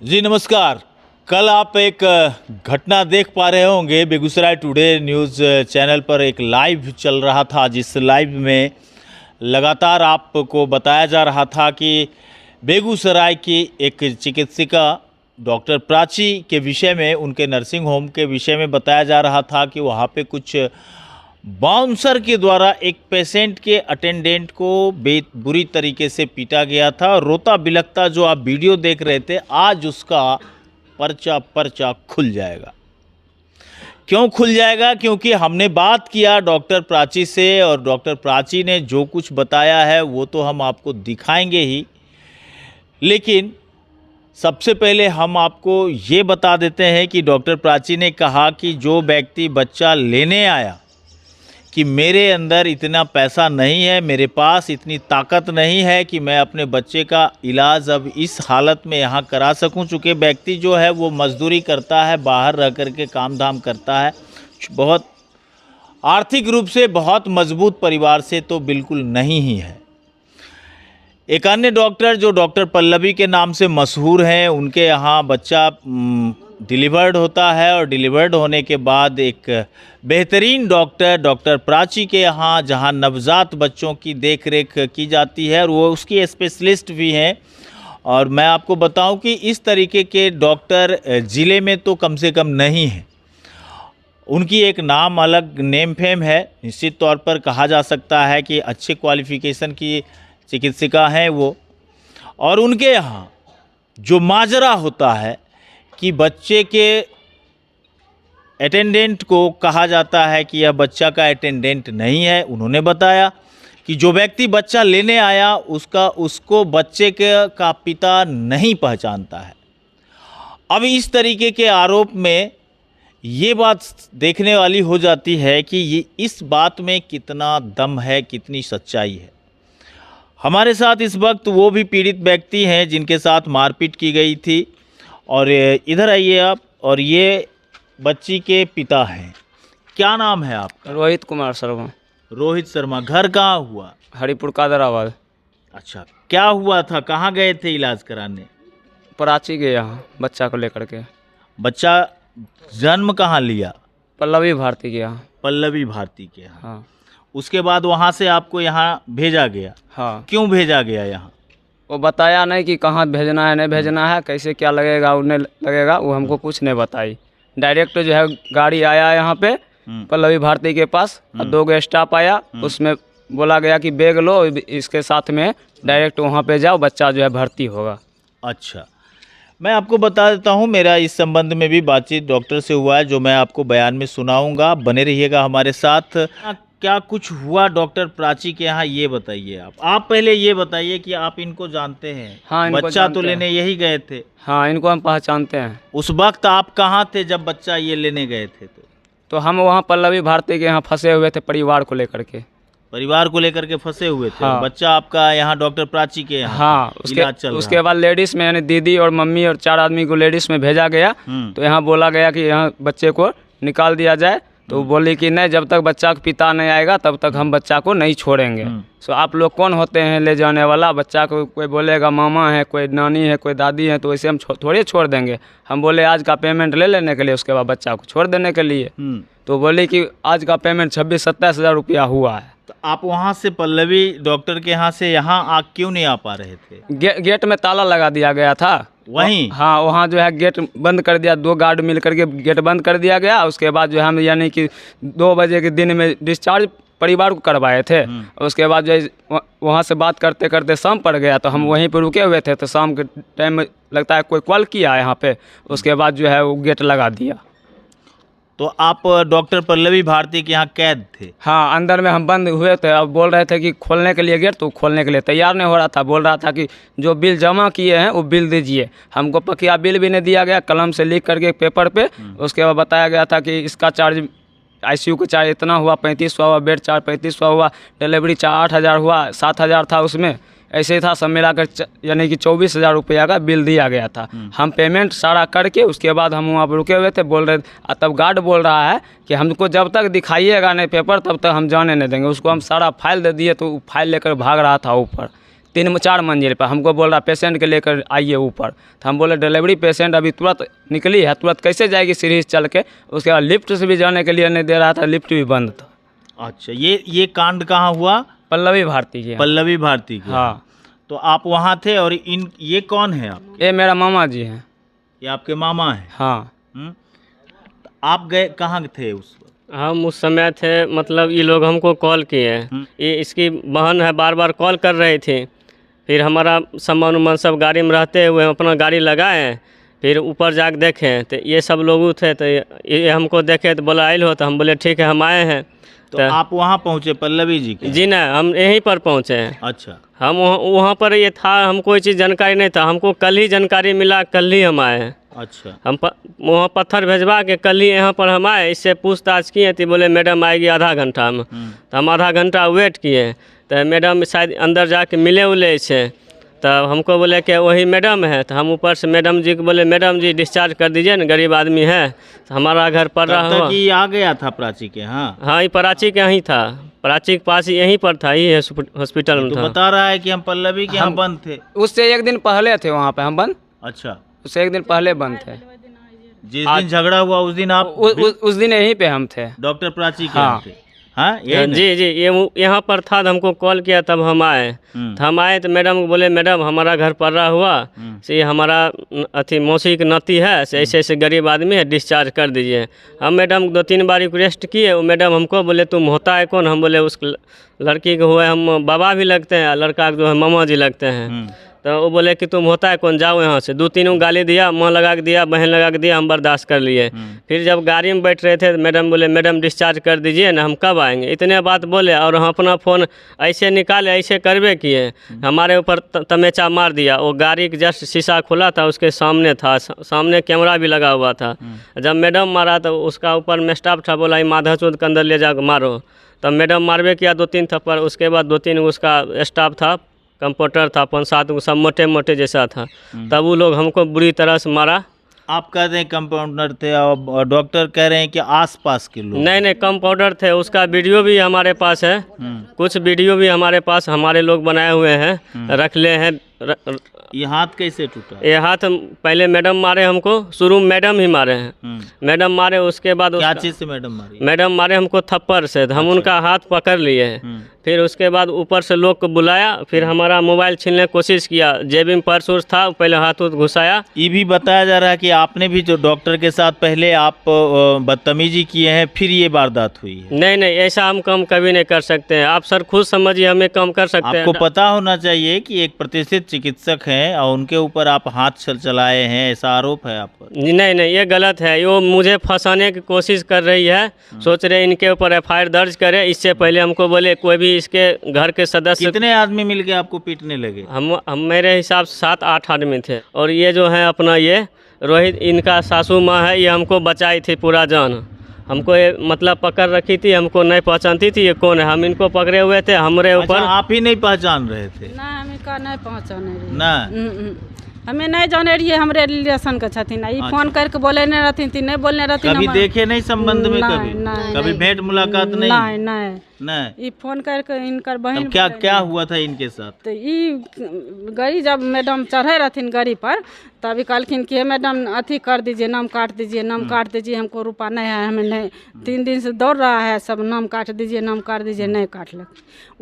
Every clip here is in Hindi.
जी नमस्कार। कल आप एक घटना देख पा रहे होंगे, बेगूसराय टुडे न्यूज़ चैनल पर एक लाइव चल रहा था, जिस लाइव में लगातार आपको बताया जा रहा था कि बेगूसराय की एक चिकित्सिका डॉक्टर प्राची के विषय में, उनके नर्सिंग होम के विषय में बताया जा रहा था कि वहाँ पे कुछ बाउंसर के द्वारा एक पेशेंट के अटेंडेंट को बुरी तरीके से पीटा गया था। रोता बिलखता जो आप वीडियो देख रहे थे, आज उसका पर्चा खुल जाएगा। क्यों खुल जाएगा? क्योंकि हमने बात किया डॉक्टर प्राची से, और डॉक्टर प्राची ने जो कुछ बताया है वो तो हम आपको दिखाएंगे ही, लेकिन सबसे पहले हम आपको ये बता देते हैं कि डॉक्टर प्राची ने कहा कि जो व्यक्ति बच्चा लेने आया कि मेरे अंदर इतना पैसा नहीं है, मेरे पास इतनी ताकत नहीं है कि मैं अपने बच्चे का इलाज अब इस हालत में यहाँ करा सकूं। चूँकि व्यक्ति जो है वो मजदूरी करता है, बाहर रह कर के काम धाम करता है, बहुत आर्थिक रूप से बहुत मजबूत परिवार से तो बिल्कुल नहीं ही है। एक अन्य डॉक्टर जो डॉक्टर पल्लवी के नाम से मशहूर हैं, उनके यहाँ बच्चा डिलीवर्ड होता है, और डिलीवर्ड होने के बाद एक बेहतरीन डॉक्टर प्राची के यहाँ, जहाँ नवजात बच्चों की देखरेख की जाती है, और वो उसकी स्पेशलिस्ट भी हैं। और मैं आपको बताऊं कि इस तरीके के डॉक्टर ज़िले में तो कम से कम नहीं हैं। उनकी एक नाम अलग नेम फेम है, निश्चित तौर पर कहा जा सकता है कि अच्छे क्वालिफ़िकेशन की चिकित्सिका हैं वो। और उनके यहाँ जो माजरा होता है कि बच्चे के अटेंडेंट को कहा जाता है कि यह बच्चा का अटेंडेंट नहीं है। उन्होंने बताया कि जो व्यक्ति बच्चा लेने आया उसको बच्चे का पिता नहीं पहचानता है। अब इस तरीके के आरोप में ये बात देखने वाली हो जाती है कि ये इस बात में कितना दम है, कितनी सच्चाई है। हमारे साथ इस वक्त वो भी पीड़ित व्यक्ति हैं जिनके साथ मारपीट की गई थी, और इधर आइए आप। और ये बच्ची के पिता हैं। क्या नाम है आपका? रोहित कुमार शर्मा। रोहित शर्मा। घर कहाँ हुआ? हरिपुर कादराबाद। अच्छा, क्या हुआ था? कहाँ गए थे इलाज कराने? प्राची के यहाँ बच्चा को लेकर के। बच्चा जन्म कहाँ लिया? पल्लवी भारती के यहाँ। पल्लवी भारती के यहाँ। हाँ उसके बाद वहाँ से आपको यहाँ भेजा गया? हाँ। क्यों भेजा गया यहाँ? वो बताया नहीं कि कहाँ भेजना है, नहीं भेजना है, कैसे क्या लगेगा उन्हें लगेगा, वो हमको कुछ नहीं बताई। डायरेक्ट जो है गाड़ी आया यहाँ पे पल्लवी भारती के पास, और 2 स्टाफ आया, उसमें बोला गया कि बैग लो, इसके साथ में डायरेक्ट वहाँ पे जाओ, बच्चा जो है भर्ती होगा। अच्छा, मैं आपको बता देता हूँ, मेरा इस संबंध में भी बातचीत डॉक्टर से हुआ है, जो मैं आपको बयान में सुनाऊंगा। बने रहिएगा हमारे साथ। क्या कुछ हुआ डॉक्टर प्राची के यहाँ, ये बताइए आप पहले ये बताइए कि आप इनको जानते हैं? हाँ, इनको बच्चा जानते तो लेने हैं। यही गए थे? हाँ, इनको हम पहचानते हैं। उस वक्त आप कहाँ थे जब बच्चा ये लेने गए थे? तो हम वहाँ पल्लवी भारती के यहाँ फंसे हुए थे, परिवार को लेकर के। परिवार को लेकर के फंसे हुए थे? हाँ। बच्चा आपका यहाँ डॉक्टर प्राची के यहाँ? हाँ, उसके बाद लेडीज़ में, यानी दीदी और मम्मी और 4 आदमी को लेडीज़ में भेजा गया। तो यहाँ बोला गया कि यहाँ बच्चे को निकाल दिया जाए। तो वो बोली कि नहीं, जब तक बच्चा का पिता नहीं आएगा तब तक हम बच्चा को नहीं छोड़ेंगे। सो आप लोग कौन होते हैं ले जाने वाला? बच्चा को कोई बोलेगा मामा है, कोई नानी है, कोई दादी है, तो वैसे हम थोड़ी छोड़ देंगे। हम बोले आज का पेमेंट ले लेने के लिए, उसके बाद बच्चा को छोड़ देने के लिए। तो बोली कि आज का पेमेंट 26-27 हज़ार रुपया हुआ है। तो आप वहाँ से पल्लवी डॉक्टर के यहाँ से यहाँ क्यों नहीं आ पा रहे थे? गेट में ताला लगा दिया गया था वहीं। हाँ, वहाँ जो है गेट बंद कर दिया, 2 गार्ड मिल करके गेट बंद कर दिया गया। उसके बाद जो हम यानी कि 2 बजे के दिन में डिस्चार्ज परिवार को करवाए थे। उसके बाद जो वहाँ से बात करते करते शाम पड़ गया, तो हम वहीं पर रुके हुए थे। तो शाम के टाइम में लगता है कोई कॉल किया यहाँ पे, उसके बाद जो है वो गेट लगा दिया। तो आप डॉक्टर पल्लवी भारती के यहाँ कैद थे? हाँ, अंदर में हम बंद हुए थे। अब बोल रहे थे कि खोलने के लिए गेट, तो खोलने के लिए तैयार नहीं हो रहा था। बोल रहा था कि जो बिल जमा किए हैं वो बिल दीजिए। हमको पकिया बिल भी नहीं दिया गया, कलम से लिख करके पेपर पे। उसके बाद बताया गया था कि इसका चार्ज, ICU का चार्ज इतना हुआ, 3500 हुआ, बेड चार्ज 3500 हुआ, डिलीवरी चार्ज 8000 हुआ, 7000 था उसमें। ऐसे ही था, सब मिलाकर यानी कि 24,000 रुपया का बिल दिया गया था। हम पेमेंट सारा करके उसके बाद हम वहाँ पर रुके हुए थे। बोल रहे, तब गार्ड बोल रहा है कि हमको जब तक दिखाइएगा नहीं पेपर तब तक हम जाने नहीं देंगे। उसको हम सारा फाइल दे दिए, तो फाइल लेकर भाग रहा था ऊपर। 3-4 मंजिल पर। हमको बोल रहा पेशेंट के लेकर आइए ऊपर। तो हम बोले डिलीवरी पेशेंट अभी तुरंत निकली है, तुरंत कैसे जाएगी सीढ़ी से चल के। उसके बाद लिफ्ट से भी जाने के लिए नहीं दे रहा था, लिफ्ट भी बंद था। अच्छा, ये कांड कहाँ हुआ? पल्लवी भारती के। पल्लवी भारती के। हाँ। तो आप वहाँ थे और ये कौन है आप? ये मेरा मामा जी हैं। ये आपके मामा हैं? हाँ। तो आप गए कहाँ थे उस वक्त? हम उस समय थे, मतलब ये लोग हमको कॉल किए। ये इसकी बहन है, बार बार कॉल कर रही थी। फिर हमारा सामान उमान सब गाड़ी में रहते हुए हम अपना गाड़ी लगाए, फिर ऊपर जाके देखें तो ये सब लोग थे। तो ये हमको देखे तो बोला आइल हो, तो हम बोले ठीक है हम आए हैं। तो आप वहाँ पहुँचे पल्लवी जी के? जी ना, हम यहीं पर पहुँचे हैं। अच्छा। हम वहाँ पर ये था, हम कोई चीज़ जानकारी नहीं था, हमको कल ही जानकारी मिला, कल ही हम आए हैं। अच्छा। हम वहाँ पत्थर भेजवा के कल ही यहाँ पर हम आए। इससे पूछताछ किए थे, बोले मैडम आएगी आधा घंटा में। तो हम आधा घंटा वेट किए, तो मैडम शायद अंदर जाके मिले उले से। तब हमको बोले कि वही मैडम है। तो हम ऊपर से मैडम जी को बोले मैडम जी डिस्चार्ज कर दीजिए ना, गरीब आदमी है, तो हमारा घर पड़ रहा हुआ। ये आ गया था प्राची के? हाँ, ये प्राची के यहीं था, प्राची के पास यहीं पर था, ये हॉस्पिटल में तो था। बता रहा है कि हम पल्लवी के यहाँ बंद थे। उससे 1 दिन पहले थे वहाँ पे हम बंद। अच्छा, उससे 1 दिन पहले बंद थे। जिस दिन झगड़ा हुआ उस दिन आप उस दिन यहीं पे हम थे, डॉक्टर प्राची के यहाँ थे? हाँ, जी जी, ये यहाँ पर था। तो हमको कॉल किया, तब हम आए। तो हम आए तो मैडम को बोले मैडम हमारा घर पर रहा हुआ से, ये हमारा अथी मौसी की नाती है, से ऐसे ऐसे गरीब आदमी है, डिस्चार्ज कर दीजिए। हम मैडम 2-3 बार रिक्वेस्ट किए, वो मैडम हमको बोले तुम होता है कौन? हम बोले उस लड़की को हुए हम बाबा भी लगते हैं, लड़का जो है मामा जी लगते हैं। तो वो बोले कि तुम होता है कौन, जाओ यहाँ से। 2-3 गाली दिया, माँ लगा के दिया, बहन लगा के दिया, हम बर्दाश्त कर लिए। फिर जब गाड़ी में बैठ रहे थे तो मैडम बोले मैडम डिस्चार्ज कर दीजिए ना, हम कब आएंगे, इतने बात बोले। और हम अपना फ़ोन ऐसे निकाले, ऐसे करवे किए, हमारे ऊपर तमेचा मार दिया। वो गाड़ी के जस्ट शीशा खुला था, उसके सामने था, सामने कैमरा भी लगा हुआ था। जब मैडम मारा तो उसका ऊपर में स्टाफ था, बोला माधा चौध के अंदर ले जाकर मारो। तब मैडम मारवे किया 2-3 थप्पड़। उसके बाद 2-3 उसका स्टाफ था, कंपाउंडर था, 5-7 सब मोटे मोटे जैसा था। तब वो लोग हमको बुरी तरह से मारा। आप कह रहे हैं कंपाउंडर थे और डॉक्टर कह रहे हैं कि आसपास के लोग? नहीं, कंपाउंडर थे। उसका वीडियो भी हमारे पास है, कुछ वीडियो भी हमारे पास, हमारे लोग बनाए हुए हैं, रख ले हैं। ये हाथ कैसे टूटा? ये हाथ पहले मैडम मारे हमको, शुरू में मैडम ही मारे हैं। मैडम मारे, उसके बाद क्या चीज़ से मैडम मारी? मैडम मारे हमको थप्पड़ से। हम उनका हाथ पकड़ लिए हैं। फिर उसके बाद ऊपर से लोग को बुलाया, फिर हमारा मोबाइल छीनने की कोशिश किया। जेब में पर्स उर्स था, पहले हाथ उथ घुसाया। ये भी बताया जा रहा है कि आपने भी जो डॉक्टर के साथ पहले आप बदतमीजी किए हैं, फिर ये वारदात हुई है? नहीं, ऐसा हम कम कभी नहीं कर सकते हैं। आप सर खुद समझिए, हमें कम कर सकते हैं? आपको पता होना चाहिए कि एक प्रतिष्ठित चिकित्सक हैं और उनके ऊपर आप हाथ चलाए हैं, ऐसा आरोप है आप पर। नहीं, ये गलत है। वो मुझे फंसाने की कोशिश कर रही है, सोच रहे इनके ऊपर FIR दर्ज करे। इससे पहले हमको बोले कोई भी इसके घर के सदस्य। कितने आदमी मिलके आपको पीटने लगे? हम मेरे हिसाब से 7-8 आदमी थे। और ये जो है अपना ये रोहित, इनका सासू माँ है, ये हमको बचाई थी पूरा जान। हमको ये मतलब पकड़ रखी थी, हमको नहीं पहचानती थी ये कौन है। हम इनको पकड़े हुए थे, हमारे ऊपर। अच्छा, आप ही नहीं पहचान रहे थे? ना, हम इनका नहीं पहचाने रही। ना, हमें नहीं जाने रहिए, हमरे रिलेशन के छथिन। ई फोन करके बोले नहीं रहथिन, नहीं बोलने रहथिन। कभी देखे नहीं संबंध में? नहीं, कभी भेंट मुलाकात नहीं? नहीं। ई फोन करके इनकर बहन। क्या हुआ था इनके साथ? तो ई गाड़ी जब मैडम चढ़े रहथिन गाड़ी पर, तभी कहलखिन कि मैडम अथी कर दीजिए, नाम काट दीजिए, नाम काट दीजिए, हमको रुपया नहीं है, हमें नहीं, 3 दिन से दौड़ रहा है सब, नाम काट दीजिए, नाम काट दीजिए, नहीं काटलक।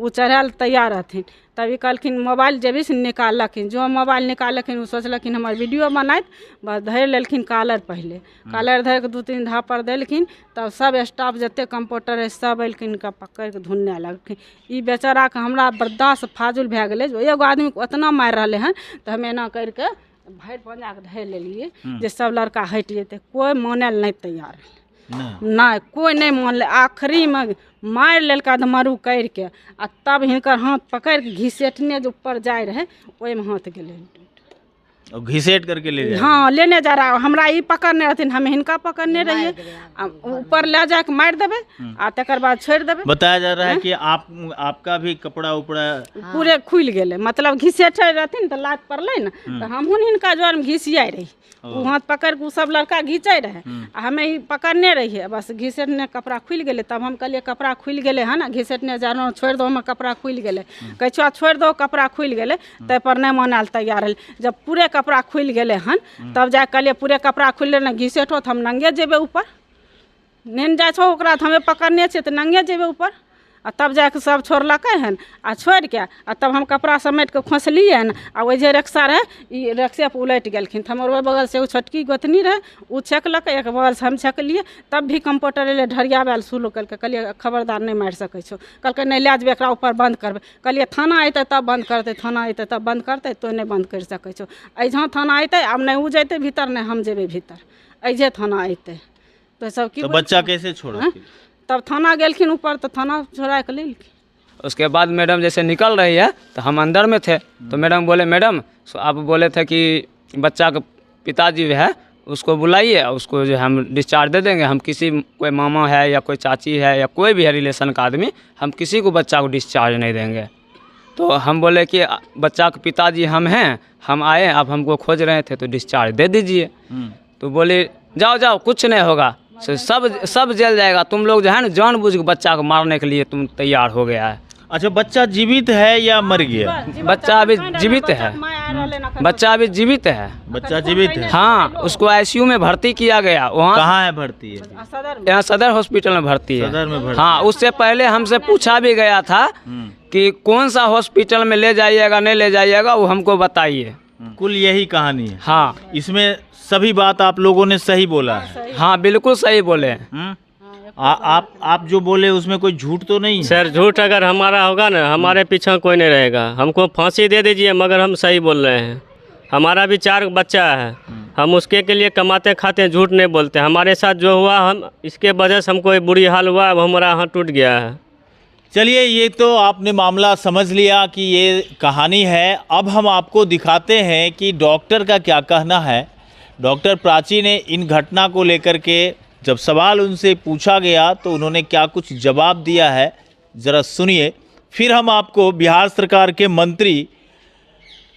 वो चढ़ाल तैयार रहथिन, तभी कहलखिन मोबाइल जेबी से निकालखिन। जो मोबाइल निकालखिन, वो सोचलखिन हमार वीडियो बनाइत, बस धरि लेलखिन कालर। पहले कालर धरि के 2-3 धापर देलखिन, तब सब स्टाफ जते कंपाउंडर है सब एलखिन, का पकड़ के धुनने लगलखिन। ई बेचारा के हमरा बर्दाश्त फाजुल भए गेलै। एगो आदमी को उतना मारि रहले हन, तो हम एना करके भरि पंजा के धरि लेलिए जे सब लड़का हटि जेतै। कोई माने नहीं तैयार, नहीं कोई नहीं मानले। आखिरी में मारि लेलका धमारू करके, आ तब हिनकर हाथ पकड़ के घिसेटने जो ऊपर जाए रहे, ओहिमे हाथ गेलै। और घिसेट करके ले जाए? हाँ, लेने जा रहा। हमरा ई पकड़ने रहथिन, हम हिनका पकड़ने रहिए। ऊपर ले जाके मार देबे, आ तकर बाद छोड़ देबे। बताया जा रहा है कि आपका भी कपड़ा उपड़ा पूरे खुल गेले, मतलब घिसेटे रहथिन तो लात पड़ले ना, तो हमहुन हिनका जोर में घिसियाई रही। वो हाथ पकड़ के उ सब लड़का घींचे रहे आ हमें ही पकड़ने रहिए, बस घिसेटने कपड़ा खुल गेले। तब हम कहलिए कपड़ा खुल गेले है ना, घिसेटने जानो छोड़ दो, हमें कपड़ा खुल गेले। कहे छो छोड़ दो कपड़ा खुल गेले, तै पर नहीं मानल तैयार है। जब पूरे कपड़ा खुल गेले हन तब जा कहलिए पूरे कपड़ा खुलले ना घिसेटो तो हम नंगे जेबे ऊपर, नेन जाए छो ओकरा तो हमें पकड़ने छे तो नंगे जेबे ऊपर। आ तब जाके सब छोड़लकै हन आ छोड़ के आ तब हम कपड़ा समेट के खोसलिए हन आ वही जे रिक्शा रहे ई रिक्शे पर उलटि गेलखिन। तो हमर ओहि बगल से एगो छोटकी गोतनी रहे उ छेकलकै, एक बगल से हम छेकलिए। तब भी कंपाउंडर एले ढरियाबे शुरू कलकै, कहलिए खबरदार नहीं मारि सकै छो। कहलकै नहीं लै जेबै एकरा ऊपर बंद करबै। कहलिए थाना अयतै तब बंद करतै, थाना अयतै तब बंद करतै, तो नहीं बंद कर सकै छो। अइजाँ थाना अयतै, आब नहीं उ जैतै भीतर नहीं हम जेबै भीतर, अइजे थाना अयतै। तो सब की तो बच्चा कैसे छोड़ा? तब थाना गेलखिन ऊपर तो थाना छोड़ा के लेलखिन। उसके बाद मैडम जैसे निकल रही है तो हम अंदर में थे, तो मैडम बोले मैडम आप बोले थे कि बच्चा का पिताजी है उसको बुलाइए, उसको जो हम डिस्चार्ज दे देंगे। हम किसी कोई मामा है या कोई चाची है या कोई भी है रिलेशन का आदमी, हम किसी को बच्चा को डिस्चार्ज नहीं देंगे। तो हम बोले कि बच्चा के पिताजी हम हैं, हम आए, आप हमको खोज रहे थे तो डिस्चार्ज दे दीजिए। तो बोले जाओ जाओ कुछ नहीं होगा, सब जल जाएगा, तुम लोग जो है ना जानबूझ के बच्चा को मारने के लिए तुम तैयार हो गया है। अच्छा, बच्चा जीवित है या मर गया? बच्चा अभी जीवित है, बच्चा अभी जीवित है। बच्चा जीवित है? हाँ, उसको आईसीयू में भर्ती किया गया। वहाँ कहाँ है भर्ती है? यहाँ सदर हॉस्पिटल में भर्ती है। सदर में भर्ती? हाँ, उससे पहले हमसे पूछा भी गया था कि कौन सा हॉस्पिटल में ले जाइएगा नहीं ले जाइएगा, वो हमको बताइए। कुल यही कहानी है? हाँ, इसमें सभी बात आप लोगों ने सही बोला है? हाँ बिल्कुल सही बोले। आप जो बोले उसमें कोई झूठ तो नहीं है? सर झूठ अगर हमारा होगा ना, हमारे पीछे कोई नहीं रहेगा। हमको फांसी दे दीजिए, मगर हम सही बोल रहे हैं। हमारा भी 4 बच्चा है, हम उसके के लिए कमाते खाते हैं, झूठ नहीं बोलते। हमारे साथ जो हुआ, हम इसके वजह से हमको बुरी हाल हुआ, अब हमारा हाथ टूट गया है। चलिए, ये तो आपने मामला समझ लिया कि ये कहानी है। अब हम आपको दिखाते हैं कि डॉक्टर का क्या कहना है। डॉक्टर प्राची ने इन घटना को लेकर के जब सवाल उनसे पूछा गया तो उन्होंने क्या कुछ जवाब दिया है, ज़रा सुनिए। फिर हम आपको बिहार सरकार के मंत्री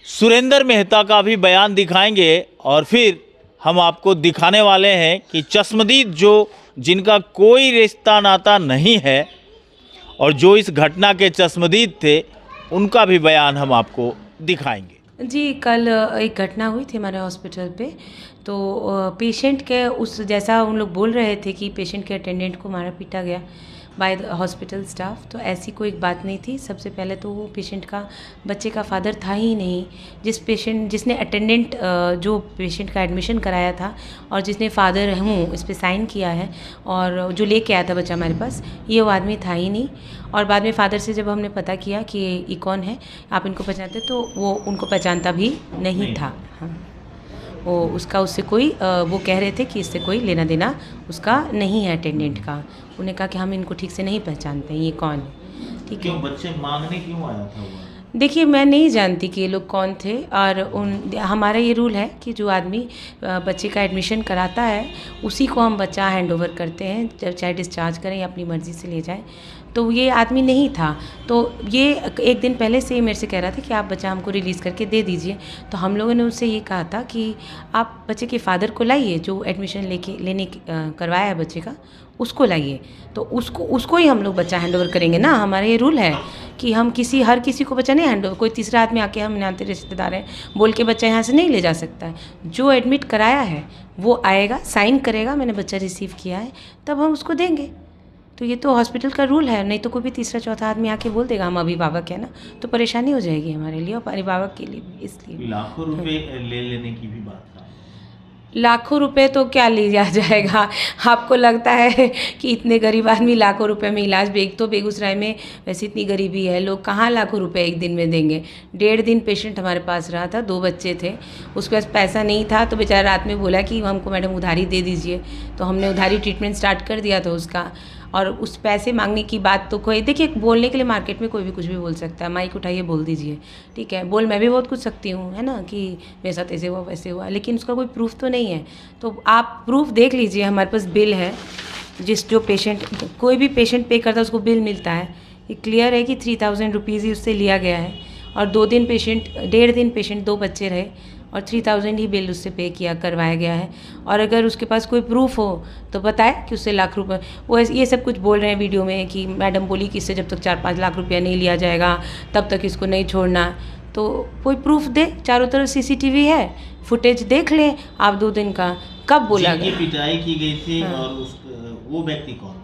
सुरेंद्र मेहता का भी बयान दिखाएंगे और फिर हम आपको दिखाने वाले हैं कि चश्मदीद जिनका कोई रिश्ता नाता नहीं है और जो इस घटना के चश्मदीद थे, उनका भी बयान हम आपको दिखाएंगे। जी, कल एक घटना हुई थी हमारे हॉस्पिटल पे। तो पेशेंट के उस जैसा उन लोग बोल रहे थे कि पेशेंट के अटेंडेंट को मारा पीटा गया बाय द हॉस्पिटल स्टाफ, तो ऐसी कोई बात नहीं थी। सबसे पहले तो वो पेशेंट का बच्चे का फादर था ही नहीं। जिसने अटेंडेंट जो पेशेंट का एडमिशन कराया था और जिसने फादर हूँ इस पर साइन किया है और जो लेके आया था बच्चा हमारे पास, ये वो आदमी था ही नहीं। और बाद में फादर से जब हमने पता किया कि ये कौन है, आप इनको पहचानते, तो वो उनको पहचानता भी नहीं था। हाँ, वो उसका उससे कोई वो कह रहे थे कि इससे कोई लेना देना उसका नहीं है अटेंडेंट का। उन्होंने कहा कि हम इनको ठीक से नहीं पहचानते हैं, ये कौन है। ठीक है, क्यों बच्चे मांगने क्यों आया था वो? देखिए, मैं नहीं जानती कि ये लोग कौन थे। और हमारा ये रूल है कि जो आदमी बच्चे का एडमिशन कराता है उसी को हम बच्चा हैंड ओवर करते हैं, जब चाहे डिस्चार्ज करें या अपनी मर्ज़ी से ले जाएं। तो ये आदमी नहीं था, तो ये एक दिन पहले से मेरे से कह रहा था कि आप बच्चा हमको रिलीज़ करके दे दीजिए। तो हम लोगों ने उससे ये कहा था कि आप बच्चे के फादर को लाइए, जो एडमिशन लेने करवाया है बच्चे का, उसको लाइए। तो उसको ही हम लोग बच्चा हैंड ओवर करेंगे ना। हमारा ये रूल है कि हम हर किसी को बच्चा नहीं हैंड ओवर। कोई तीसरा आदमी आके हम नाते रिश्तेदार हैं बोल के बच्चा यहाँ से नहीं ले जा सकता है। जो एडमिट कराया है वो आएगा, साइन करेगा, मैंने बच्चा रिसीव किया है, तब हम उसको देंगे। तो ये तो हॉस्पिटल का रूल है, नहीं तो कोई भी तीसरा चौथा आदमी आके बोल देगा हम अभिभावक है ना, तो परेशानी हो जाएगी हमारे लिए और अभिभावक के लिए भी। इसलिए लाखों रुपए ले लेने की भी बात था। लाखों रुपए तो क्या लिया जाएगा? आपको लगता है कि इतने गरीब आदमी लाखों रुपए में इलाज? एक तो बेगूसराय में वैसे इतनी गरीबी है, लोग कहाँ लाखों रुपए एक दिन में देंगे। 1.5 दिन पेशेंट हमारे पास रहा था, 2 बच्चे थे, उसके पास पैसा नहीं था, तो बेचारा रात में बोला कि हमको मैडम उधारी दे दीजिए। तो हमने उधारी ट्रीटमेंट स्टार्ट कर दिया था उसका। और उस पैसे मांगने की बात तो कोई, देखिए बोलने के लिए मार्केट में कोई भी कुछ भी बोल सकता है। माइक उठाइए बोल दीजिए, ठीक है, मैं भी बहुत कुछ सकती हूँ, है ना, कि मेरे साथ ऐसे हुआ वैसे हुआ, लेकिन उसका कोई प्रूफ तो नहीं है। तो आप प्रूफ देख लीजिए, हमारे पास बिल है, जो पेशेंट कोई भी पेशेंट पे करता है उसको बिल मिलता है। ये क्लियर है कि 3000 रुपीज़ ही उससे लिया गया है। और 2 दिन पेशेंट 1.5 दिन पेशेंट 2 बच्चे रहे, और 3000 ही बिल उससे पे किया करवाया गया है। और अगर उसके पास कोई प्रूफ हो तो बताए कि उससे लाख रुपए, वो ये सब कुछ बोल रहे हैं वीडियो में कि मैडम बोली कि इससे जब तक 4-5 लाख रुपया नहीं लिया जाएगा तब तक इसको नहीं छोड़ना। तो कोई प्रूफ दे, चारों तरफ CCTV है, फुटेज देख लें आप 2 दिन का, कब बोला जिनकी गया। पिटाई की गई थी और वो व्यक्ति कौन था?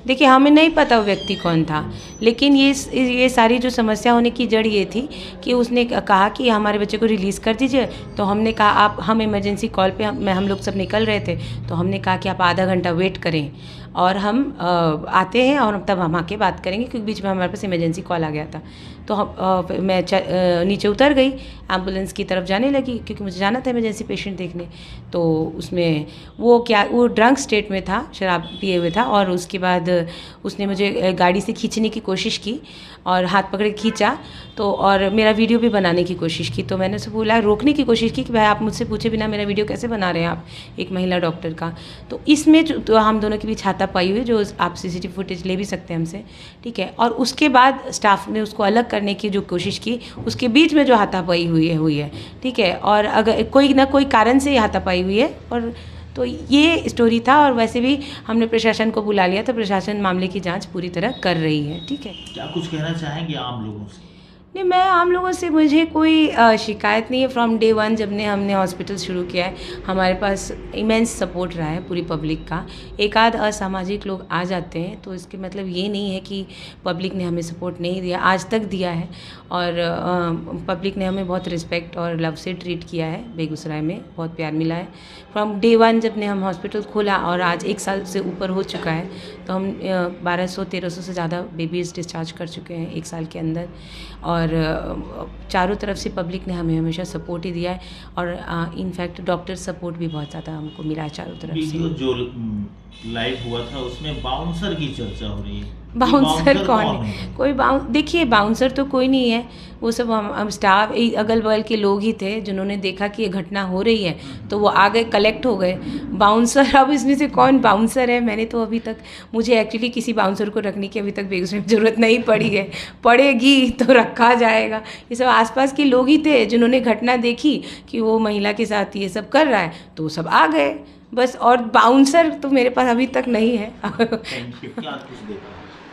देखिए हमें नहीं पता वो व्यक्ति कौन था, लेकिन ये सारी जो समस्या होने की जड़ ये थी कि उसने कहा कि हमारे बच्चे को रिलीज़ कर दीजिए। तो हमने कहा हम इमरजेंसी कॉल पे हम लोग सब निकल रहे थे, तो हमने कहा कि आप आधा घंटा वेट करें और हम आते हैं और तब हम आके बात करेंगे, क्योंकि बीच में हमारे पास इमरजेंसी कॉल आ गया था। तो मैं नीचे उतर गई, एम्बुलेंस की तरफ जाने लगी क्योंकि मुझे जाना था इमरजेंसी पेशेंट देखने। तो उसमें वो ड्रंक स्टेट में था, शराब पिए हुए था, और उसके बाद उसने मुझे गाड़ी से खींचने की कोशिश की और हाथ पकड़ के खींचा, तो और मेरा वीडियो भी बनाने की कोशिश की। तो मैंने उससे बोला, रोकने की कोशिश की कि भाई आप मुझसे पूछे बिना मेरा वीडियो कैसे बना रहे हैं आप, एक महिला डॉक्टर का। तो इसमें तो हम दोनों के बीच हाथापाई हुई, जो आप CCTV फुटेज ले भी सकते हैं हमसे, ठीक है। और उसके बाद स्टाफ ने उसको अलग करने की जो कोशिश की, उसके बीच में जो हाथापाई हुई है, ठीक है। और अगर कोई ना कोई कारण से हाथापाई हुई है, और तो ये स्टोरी था। और वैसे भी हमने प्रशासन को बुला लिया, तो प्रशासन मामले की जांच पूरी तरह कर रही है, ठीक है। क्या कुछ कहना चाहेंगे आम लोगों से? नहीं, मैं आम लोगों से, मुझे कोई शिकायत नहीं है। फ्रॉम डे 1 जब हमने हॉस्पिटल शुरू किया है, हमारे पास इमेंस सपोर्ट रहा है पूरी पब्लिक का। एक आध असामाजिक लोग आ जाते हैं, तो इसके मतलब ये नहीं है कि पब्लिक ने हमें सपोर्ट नहीं दिया, आज तक दिया है। और पब्लिक ने हमें बहुत रिस्पेक्ट और लव से ट्रीट किया है, बेगूसराय में बहुत प्यार मिला है। फ्रॉम डे 1 जब हम हॉस्पिटल खोला, और आज 1 साल से ऊपर हो चुका है, तो हम 1200-1300 से ज़्यादा बेबीज़ डिस्चार्ज कर चुके हैं 1 साल के अंदर। और चारों तरफ से पब्लिक ने हमें हमेशा सपोर्ट ही दिया है, और इनफैक्ट डॉक्टर सपोर्ट भी बहुत ज़्यादा हमको मिला है चारों तरफ से। वीडियो जो लाइव हुआ था उसमें बाउंसर की चर्चा हो रही है। बाउंसर कौन है? कोई देखिए, बाउंसर तो कोई नहीं है, वो सब हम स्टाफ अगल बगल के लोग ही थे जिन्होंने देखा कि ये घटना हो रही है, तो वो आ गए, कलेक्ट हो गए। बाउंसर, अब इसमें से कौन बाउंसर है? मैंने तो अभी तक, मुझे एक्चुअली किसी बाउंसर को रखने की अभी तक बेगूसराय में ज़रूरत नहीं पड़ी है, पड़ेगी तो रखा जाएगा। ये सब आसपास के लोग ही थे जिन्होंने घटना देखी कि वो महिला के साथ ये सब कर रहा है, तो वो सब आ गए बस। और बाउंसर तो मेरे पास अभी तक नहीं है।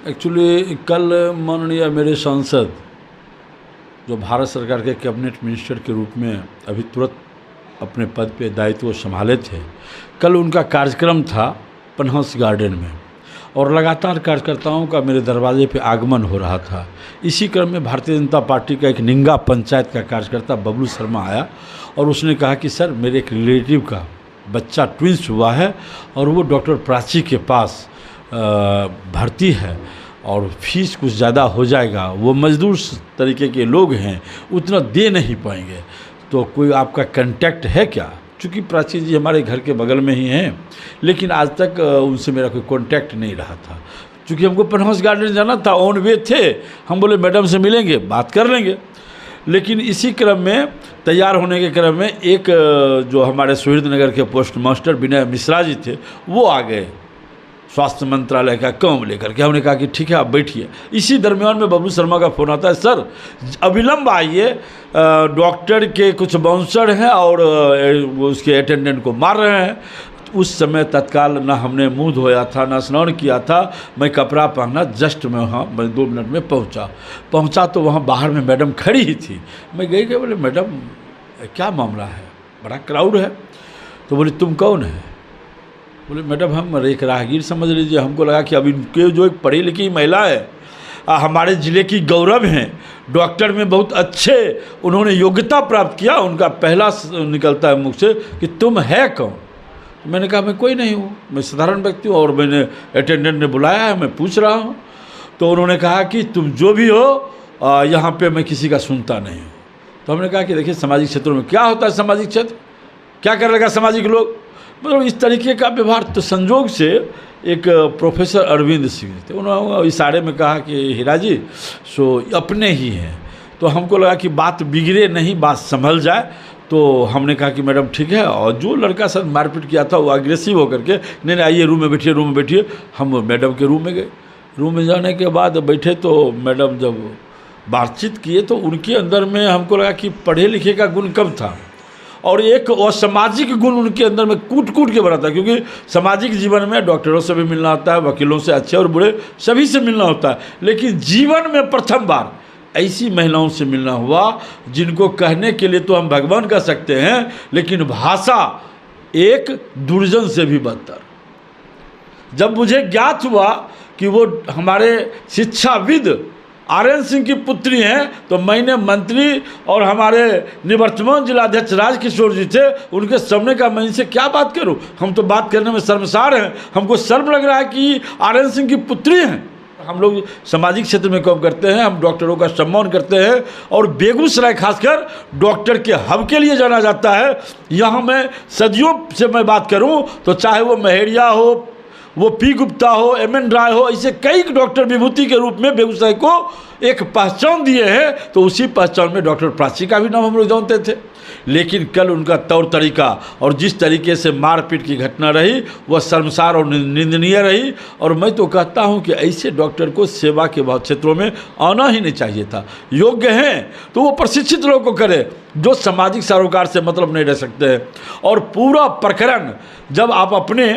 एक्चुअली कल माननीय मेरे सांसद, जो भारत सरकार के कैबिनेट मिनिस्टर के रूप में अभी तुरंत अपने पद पे दायित्व संभाले थे, कल उनका कार्यक्रम था पनहौस गार्डन में, और लगातार कार्यकर्ताओं का मेरे दरवाजे पे आगमन हो रहा था। इसी क्रम में भारतीय जनता पार्टी का एक निंगा पंचायत का कार्यकर्ता बबलू शर्मा आया, और उसने कहा कि सर, मेरे एक रिलेटिव का बच्चा ट्विंस हुआ है, और वो डॉक्टर प्राची के पास भर्ती है, और फीस कुछ ज़्यादा हो जाएगा, वो मजदूर तरीके के लोग हैं, उतना दे नहीं पाएंगे, तो कोई आपका कांटेक्ट है क्या? चूँकि प्राची जी हमारे घर के बगल में ही हैं, लेकिन आज तक उनसे मेरा कोई कांटेक्ट नहीं रहा था। चूँकि हमको पनहौस गार्डन जाना था, ऑन वे थे, हम बोले मैडम से मिलेंगे, बात कर लेंगे। लेकिन इसी क्रम में, तैयार होने के क्रम में, एक जो हमारे सुहृद नगर के पोस्ट मास्टर विनय मिश्रा जी थे, वो आ गए स्वास्थ्य मंत्रालय का काम लेकर के। हमने कहा कि ठीक है, आप बैठिए। इसी दरमियान में बबलू शर्मा का फ़ोन आता है, सर अविलंब आइए, डॉक्टर के कुछ बाउंसर हैं और उसके अटेंडेंट को मार रहे हैं। उस समय तत्काल ना हमने मुंह धोया था, ना स्नान किया था, मैं कपड़ा पहना, जस्ट मैं वहाँ 2 मिनट में पहुँचा तो वहाँ बाहर में मैडम खड़ी ही थी। मैं गई बोले, मैडम क्या मामला है, बड़ा क्राउड है। तो बोले, तुम कौन है? बोले, मैडम हम एक राहगीर समझ लीजिए, हमको लगा कि अब इनके जो एक पढ़ी लिखी महिला है, हमारे ज़िले की गौरव हैं, डॉक्टर में बहुत अच्छे उन्होंने योग्यता प्राप्त किया, उनका पहला निकलता है मुख से कि तुम है कौन? मैंने कहा, मैं कोई नहीं हूँ, मैं साधारण व्यक्ति हूँ, और मैंने अटेंडेंट ने बुलाया है, मैं पूछ रहा हूँ। तो उन्होंने कहा कि तुम जो भी हो, यहाँ पे मैं किसी का सुनता नहीं हूँ। तो हमने कहा कि देखिए, सामाजिक क्षेत्रों में क्या होता है, सामाजिक क्षेत्र क्या कर लेगा सामाजिक लोग, मतलब इस तरीके का व्यवहार। तो संजोग से एक प्रोफेसर अरविंद सिंह थे, उन्होंने इशारे में कहा कि हीरा जी सो अपने ही हैं। तो हमको लगा कि बात बिगड़े नहीं, बात संभल जाए। तो हमने कहा कि मैडम ठीक है, और जो लड़का साथ मारपीट किया था वो अग्रेसिव होकर के, नहीं आइए रूम में बैठिए। हम मैडम के रूम में गए। रूम में जाने के बाद बैठे तो मैडम जब बातचीत किए तो उनके अंदर में हमको लगा कि पढ़े लिखे का गुण कम था, और एक असामाजिक गुण उनके अंदर में कूट कूट के भरा था, क्योंकि सामाजिक जीवन में डॉक्टरों से भी मिलना होता है, वकीलों से, अच्छे और बुरे सभी से मिलना होता है, लेकिन जीवन में प्रथम बार ऐसी महिलाओं से मिलना हुआ जिनको कहने के लिए तो हम भगवान कह सकते हैं, लेकिन भाषा एक दुर्जन से भी बदतर। जब मुझे ज्ञात हुआ कि वो हमारे शिक्षाविद आर्यन सिंह की पुत्री हैं, तो मैंने मंत्री और हमारे निवर्तमान जिलाध्यक्ष राजकिशोर जी थे, उनके सामने का मैं इनसे क्या बात करूं, हम तो बात करने में शर्मसार हैं, हमको शर्म लग रहा है कि आर्यन सिंह की पुत्री हैं। हम लोग सामाजिक क्षेत्र में काम करते हैं, हम डॉक्टरों का सम्मान करते हैं, और बेगूसराय खासकर डॉक्टर के हब के लिए जाना जाता है। यहाँ मैं सदियों से मैं बात करूँ तो चाहे वो महेरिया हो, वो पी गुप्ता हो, एम.एन. राय हो, ऐसे कई डॉक्टर विभूति के रूप में बेगूसराय को एक पहचान दिए हैं, तो उसी पहचान में डॉक्टर प्राची का भी नाम हम लोग जानते थे। लेकिन कल उनका तौर तरीका और जिस तरीके से मारपीट की घटना रही वह शर्मसार और निंदनीय रही, और मैं तो कहता हूं कि ऐसे डॉक्टर को सेवा के बहुत क्षेत्रों में आना ही नहीं चाहिए था। योग्य हैं तो वो प्रशिक्षित लोगों को करे जो सामाजिक सरोकार से मतलब नहीं रह सकते हैं। और पूरा प्रकरण जब आप अपने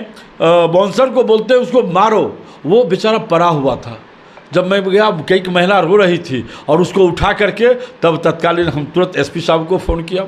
बाउंसर को बोलते हैं उसको मारो, वो बेचारा पड़ा हुआ था। जब मैं गया, कई महिला रो रही थी और उसको उठा करके तब तत्कालीन हम तुरंत एसपी साहब को फ़ोन किया,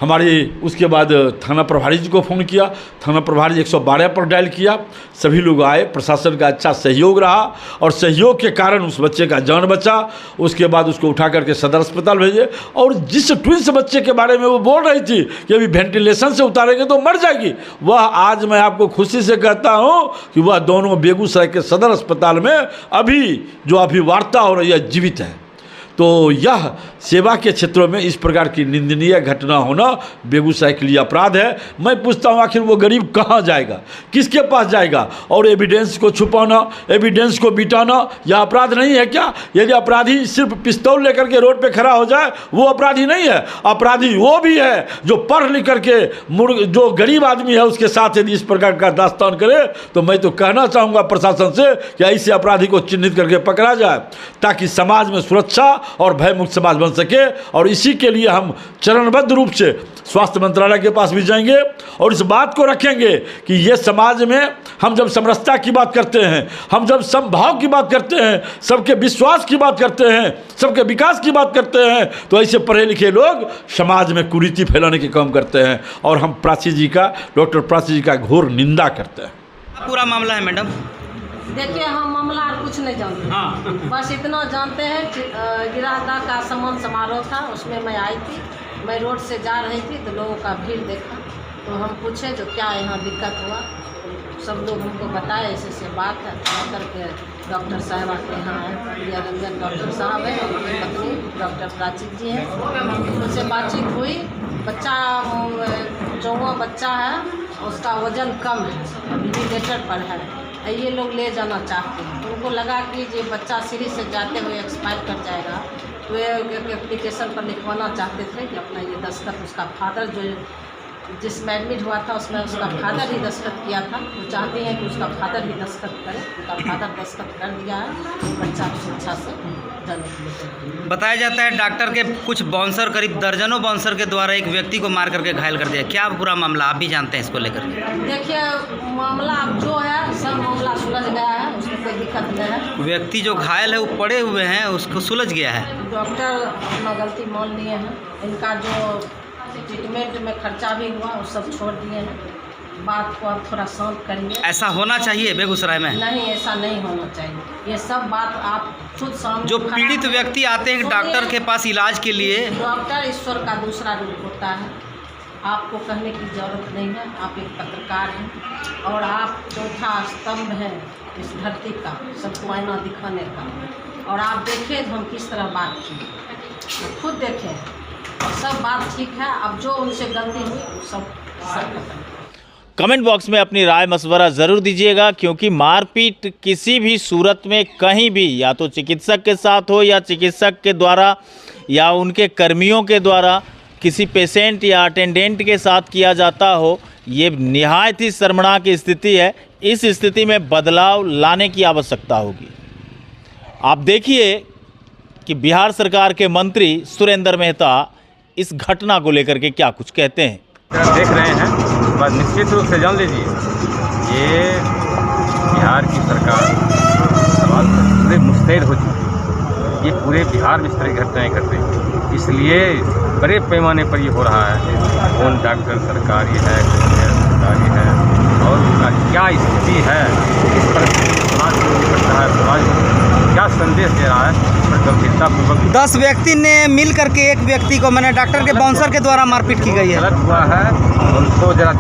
हमारे उसके बाद थाना प्रभारी जी को फ़ोन किया, थाना प्रभारी 112 पर डायल किया, सभी लोग आए, प्रशासन का अच्छा सहयोग रहा और सहयोग के कारण उस बच्चे का जान बचा। उसके बाद उसको उठा करके सदर अस्पताल भेजे, और जिस ट्विंस बच्चे के बारे में वो बोल रही थी कि अभी वेंटिलेशन से उतारेंगे तो मर जाएगी, वह आज मैं आपको खुशी से कहता हूँ कि वह दोनों बेगूसराय के सदर अस्पताल में अभी जो अभी वार्ता हो रही है जीवित है। तो यह सेवा के क्षेत्रों में इस प्रकार की निंदनीय घटना होना बेगूसराय के लिए अपराध है। मैं पूछता हूँ आखिर वो गरीब कहाँ जाएगा, किसके पास जाएगा? और एविडेंस को छुपाना, एविडेंस को मिटाना यह अपराध नहीं है क्या? यदि अपराधी सिर्फ पिस्तौल लेकर के रोड पे खड़ा हो जाए वो अपराधी नहीं है। अपराधी वो भी है जो पढ़ लिख करके जो गरीब आदमी है उसके साथ यदि इस प्रकार का दास्तान करे, तो मैं तो कहना चाहूँगा प्रशासन से कि ऐसे अपराधी को चिन्हित करके पकड़ा जाए, ताकि समाज में सुरक्षा और भयमुक्त समाज बन सके। और इसी के लिए हम चरणबद्ध रूप से स्वास्थ्य मंत्रालय के पास भी जाएंगे और इस बात को रखेंगे कि ये समाज में हम जब समरसता की बात करते हैं, हम जब समभाव की बात करते हैं, सबके विश्वास की बात करते हैं, सबके विकास की बात करते हैं, तो ऐसे पढ़े लिखे लोग समाज में कुरीति फैलाने के काम करते हैं। और हम प्राची जी का, डॉक्टर प्राची जी का घोर निंदा करते हैं। पूरा मामला है मैडम? देखिए, हम मामला कुछ नहीं जानते। हाँ। बस इतना जानते हैं कि गिरादा का सम्मान समारोह था, उसमें मैं आई थी, मैं रोड से जा रही थी तो लोगों का भीड़ देखा, तो हम पूछे जो क्या यहाँ दिक्कत हुआ, सब लोग हमको बताए ऐसे बात है। करके डॉक्टर साहब के यहाँ है, प्रिया रंजन डॉक्टर साहब है, उनकी पत्नी डॉक्टर प्राची जी हैं, उनसे बातचीत हुई। बच्चा 14वां बच्चा है, उसका वजन कम है, वेंटिलेटर पर है, ये लोग ले जाना चाहते हैं। उनको लगा कि ये बच्चा सीढ़ी से जाते हुए एक्सपायर कर जाएगा, तो ये एप्लीकेशन पर लिखवाना चाहते थे कि अपना ये दस्तखत, उसका फादर जो जिसमें एडमिट हुआ था उसमें उसका फादर ही दस्तखत किया था, वो चाहते हैं कि उसका फादर ही दस्तखत करे। उसका फादर दस्तखत कर दिया है, बच्चा शिक्षा से जाने। बताया जाता है डॉक्टर के कुछ बाउंसर, करीब दर्जनों बाउंसर के द्वारा एक व्यक्ति को मार करके घायल कर दिया। क्या पूरा मामला आप भी जानते हैं इसको लेकर? देखिए, मामला अब जो है सब मामला सुलझ गया है, उसमें कोई दिक्कत नहीं है। व्यक्ति जो घायल है वो पड़े हुए हैं, उसको सुलझ गया है। डॉक्टर अपना गलती मान लिए हैं, इनका जो ट्रीटमेंट में खर्चा भी हुआ वो सब छोड़ दिए हैं। बात को आप थोड़ा शांत करिए। ऐसा होना चाहिए बेगूसराय में? नहीं, ऐसा नहीं होना चाहिए। ये सब बात आप खुद सामने, जो पीड़ित व्यक्ति आते हैं डॉक्टर के पास इलाज के लिए, डॉक्टर ईश्वर का दूसरा रूप होता है। आपको कहने की ज़रूरत नहीं है, आप एक पत्रकार हैं और आप चौथा स्तंभ हैं इस धरती का, सबको आईना दिखाने का। और आप देखें हम किस तरह बात की, तो खुद देखें, सब बात ठीक है। अब जो उनसे गलती हुई सब खत्म। कमेंट बॉक्स में अपनी राय मशवरा ज़रूर दीजिएगा, क्योंकि मारपीट किसी भी सूरत में कहीं भी, या तो चिकित्सक के साथ हो या चिकित्सक के द्वारा या उनके कर्मियों के द्वारा किसी पेशेंट या अटेंडेंट के साथ किया जाता हो, ये निहायत ही शर्मनाक स्थिति है। इस स्थिति में बदलाव लाने की आवश्यकता होगी। आप देखिए कि बिहार सरकार के मंत्री सुरेंद्र मेहता इस घटना को लेकर के क्या कुछ कहते हैं। देख रहे हैं, बस निश्चित रूप से जान लीजिए ये बिहार की सरकार सवाल पूरे मुस्तैद हो चुकी है। ये पूरे बिहार में इस तरह की घटनाएँ घट रही हैं, इसलिए बड़े पैमाने पर ये हो रहा है। कौन डॉक्टर सरकारी है, कौन सरकारी है, और उनका क्या स्थिति है, किस तरह से समाज को निपटता है, समाज को क्या संदेश दे रहा है, इस पर गंभीरतापूर्वक 10 व्यक्ति ने मिल करके एक व्यक्ति को मैंने डॉक्टर के बाउंसर के द्वारा मारपीट की गई है। गलत हुआ है। उनको जरा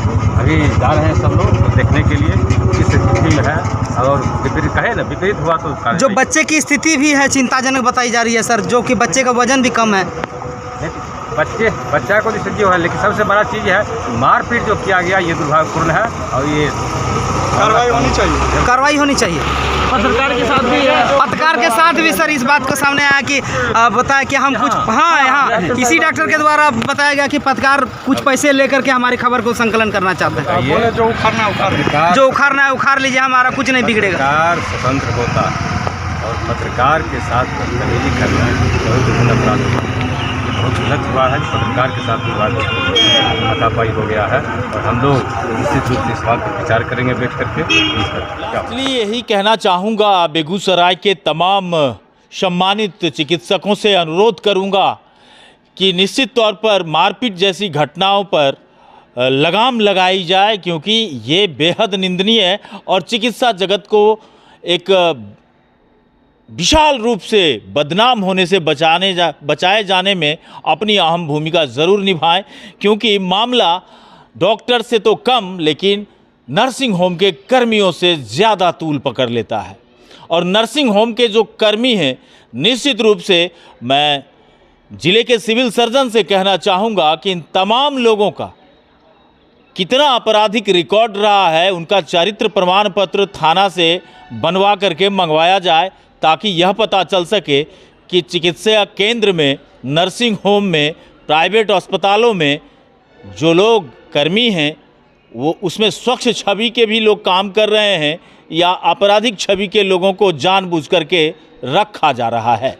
अभी जा रहे हैं सब लोग तो देखने के लिए किस स्थिति में है, और विपरीत कहे ना, विपरीत हुआ तो जो बच्चे की स्थिति भी है चिंताजनक बताई जा रही है सर, जो कि बच्चे का वजन भी कम है। बच्चा को स्थिति है, लेकिन सबसे बड़ा चीज़ है मारपीट जो किया गया, ये दुर्भाग्यपूर्ण है और ये कार्रवाई होनी चाहिए। पत्रकार के साथ भी है, पत्रकार के साथ भी सर इस बात को सामने आया कि बताया कि हम कुछ यहाँ इसी डॉक्टर के द्वारा बताया गया कि पत्रकार कुछ पैसे लेकर के हमारी खबर को संकलन करना चाहते हैं। जो उखाड़ना है उखाड़ लीजिए, हमारा कुछ नहीं बिगड़ेगा। पत्रकार स्वतंत्र होता और पत्रकार के साथ बदतमीजी करना बहुत गलत अपराध है, बहुत गलत हुआ है। पत्रकार के साथ हाथापाई हो गया है और हम लोग निश्चित रूप से इस बात पर विचार करेंगे बैठ करके। इसलिए यही कहना चाहूँगा, बेगूसराय के तमाम सम्मानित चिकित्सकों से अनुरोध करूँगा कि निश्चित तौर पर मारपीट जैसी घटनाओं पर लगाम लगाई जाए, क्योंकि ये बेहद निंदनीय है और चिकित्सा जगत को एक विशाल रूप से बदनाम होने से बचाए जाने में अपनी अहम भूमिका ज़रूर निभाएं, क्योंकि मामला डॉक्टर से तो कम लेकिन नर्सिंग होम के कर्मियों से ज़्यादा तूल पकड़ लेता है। और नर्सिंग होम के जो कर्मी हैं, निश्चित रूप से मैं ज़िले के सिविल सर्जन से कहना चाहूँगा कि इन तमाम लोगों का कितना आपराधिक रिकॉर्ड रहा है, उनका चरित्र प्रमाण पत्र थाना से बनवा करके मंगवाया जाए, ताकि यह पता चल सके कि चिकित्सा केंद्र में, नर्सिंग होम में, प्राइवेट अस्पतालों में जो लोग कर्मी हैं वो उसमें स्वच्छ छवि के भी लोग काम कर रहे हैं या आपराधिक छवि के लोगों को जानबूझ करके रखा जा रहा है।